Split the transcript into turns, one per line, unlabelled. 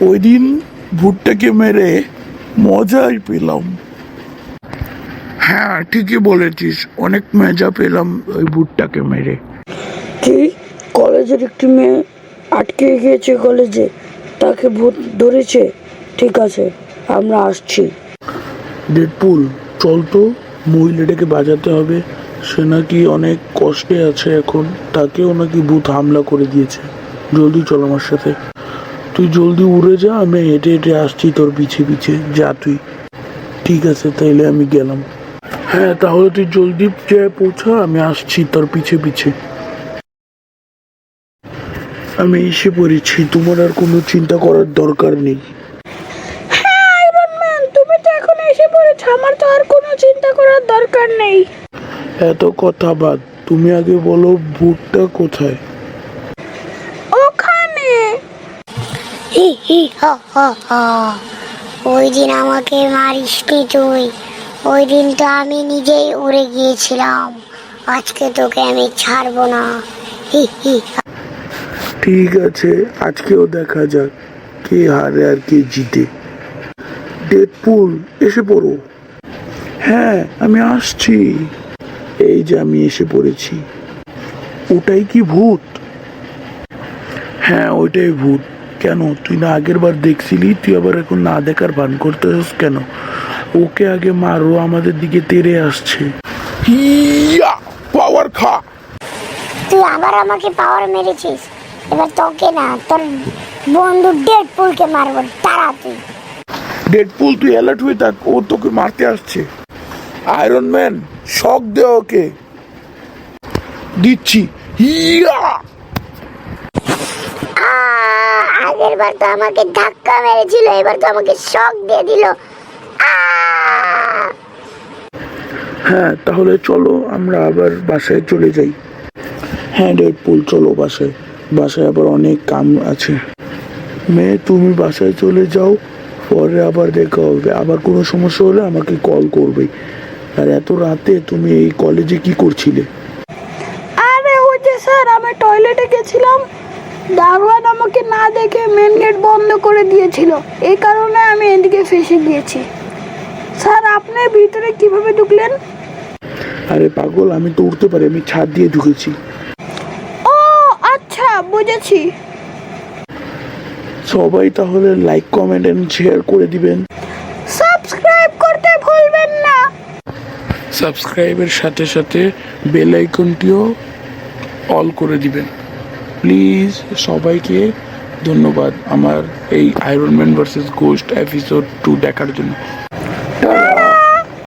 ওই দিন ভুট্টাকে মেরে মজাই পেলাম। হ্যাঁ, ঠিকই বলেছিস, অনেক মজা পেলাম ওই ভুট্টাকে মেরে।
কি, কলেজের একটি মেয়ে আটকে গিয়েছে কলেজে, তাকে ভূত ধরেছে? ঠিক আছে, আমরা আসছি।
ডেডপুল, চল তো, মহিলাটাকে বাজাতে হবে। সে নাকি অনেক কষ্টে আছে এখন, তাকেও নাকি ভূত হামলা করে দিয়েছে। জলদি চল আমার সাথে। তুই জলদি উড়ে যা, আমি হেঁটে হেঁটে আসছি তোর পিছে পিছে। যা তুই। ঠিক আছে, তাইলে আমি গেলাম। হ্যাঁ, তাহলে তুই জলদি যেয়ে পৌঁছা, আমি আসছি তোর পিছে পিছে। আমি এসে পড়েছি, তোমার আর কোনো চিন্তা করার দরকার নেই।
হ্যাঁ আয়রন ম্যান, তুমি তো এখন এসে পড়েছো, আমার তো আর কোনো চিন্তা করার দরকার নেই।
এত কথা বাদ, তুমি আগে বলো ভূতটা কোথায়?
ওখানে।
হি হি হ হ হ। ওই দিন আমাকে মারিসনি তুই, ওই দিন তো আমি নিজেই উড়ে গিয়েছিলাম। আজকে তোকে আমি ছাড়বো না। হি হি।
ঠিক আছে, আজকেও দেখা যাক কে হারে আর কে জিতে। ডেডপুল, এসে পড়ো। হ্যাঁ, আমি আসছি। এই যে আমি এসে পড়েছি। ওটাই কি ভূত? হ্যাঁ, ওইটাই ভূত। কেন, তুই না আগের বার দেখছিলি? তুই আবার এখন না দেখার ভান করতেছিস কেন? ওকে আগে মারো, আমাদের দিকে তেড়ে আসছে। হিয়া, পাওয়ার খা।
তুই আবার আমাকে পাওয়ার মেরেছিস, এবার তোকে না, তোর বন্ধু ডেডপুলকে মারবো। তারা তুই।
ডেডপুল, তুই অ্যালার্ট হয়ে থাক, ও তোকে মারতে আসছে। আয়রন ম্যান, শক দে ওকে। দিচ্ছি। হিয়া।
আগের বার তো আমাকে ধাক্কা মেরেছিল, এবার তো আমাকে শক দিয়ে দিল।
হ্যাঁ, তাহলে চলো আমরা আবার বাসায় চলে যাই। হ্যাঁ ডেডপুল, চলো বাসায়। বাসায় আবার অনেক কাম আছে। মেয়ে, তুমি বাসায় চলে যাও, পরে আবার দেখা হবে। আবার কোনো সমস্যা হলে আমাকে কল করবে। আর এত রাতে তুমি এই কলেজে কি করছিলে?
আরে ওই যে স্যার, আমি টয়লেটে গেছিলাম, দারোয়ান আমাকে না দেখে মেন গেট বন্ধ করে দিয়েছিল, এই কারণে আমি এদিকে ফেসে গিয়েছি। স্যার, আপনি ভিতরে কিভাবে ঢুকলেন?
আরে পাগল, আমি তো উঠতে পারি, আমি ছাদ দিয়ে ঢুকেছি।
ও আচ্ছা, বুঝেছি।
সবাই তাহলে লাইক, কমেন্ট এন্ড শেয়ার করে দিবেন।
সাবস্ক্রাইব করতে ভুলবেন না।
সাবস্ক্রাইবের সাথে সাথে বেল আইকনটিও অল করে দিবেন প্লিজ। সবাইকে ধন্যবাদ আমার এই iron man versus ghost episode 2 দেখার জন্য।